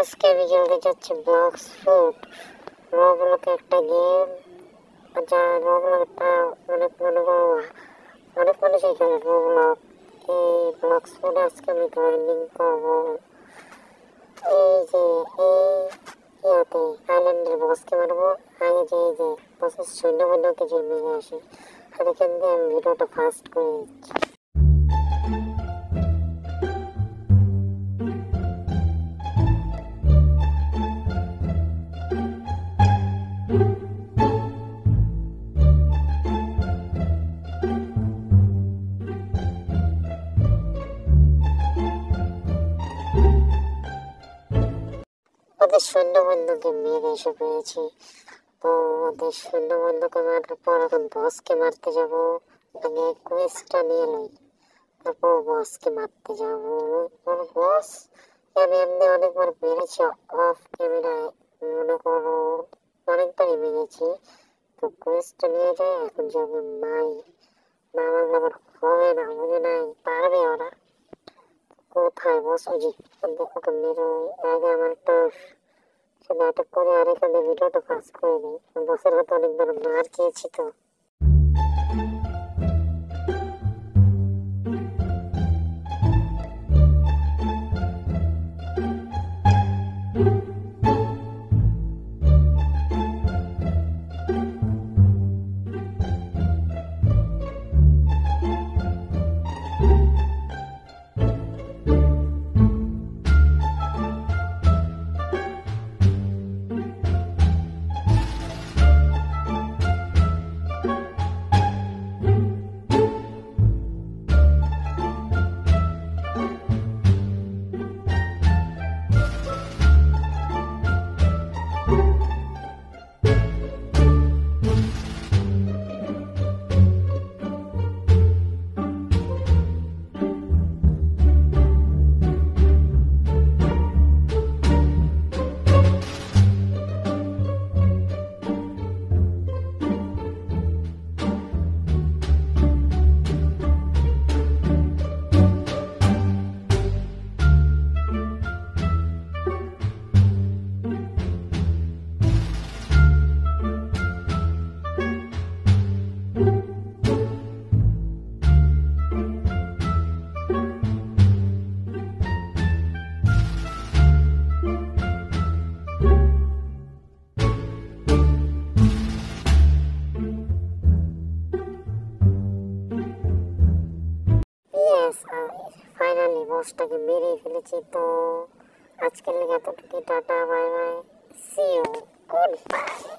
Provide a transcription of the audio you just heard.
আজকে আমি খেলতে যাচ্ছি ব্লক্স ফুড। রবলক একটা গেম, যা রবলকটা অনেক মানুষই খেলে রবলক। এই ব্লক্স ফুডে আজকে আমি গ্রাইন্ডিং করবো। এই যে ইয়াতে আইল্যান্ডের বসকে মারবো। আগে যে এই যে বসের সৈন্যবাহিনীকে যে মেরে আসি, আর এখান দিয়ে আমি ভিডিওটা ফাস্ট করে দিচ্ছি। ওদের সৈন্যবন্ধুকে মেরে এসে পেয়েছি, তো ওদের সৈন্যবন্ধুকে মারার পর এখন বসকে মারতে যাবো। আগে কোয়েস্টটা নিয়ে লই, তারপর বসকে মারতে যাবো। ওর বস আমি এমনি অনেকবার মেরেছি অফ ক্যামেরায়, মনে করো অনেকবারই মেরেছি। তো কোয়েস্টটা নিয়ে যাই, এখন যাবো নাই, না মারলে আমার হবে না, বুঝে নাই পারবে ওরা। কোথায় বস? ওই যে ওকে মেরো। আগে আমার একটা নাটক করে আর এখানে ভিডিওটা পাস করে দিই। বসের হাতে অনেকবার মার খেয়েছি তো। ফাইনালি বসটাকে মেরে ফেলেছি। তো আজকের লেগে এতটুকু, tata, bye bye, see you, good by.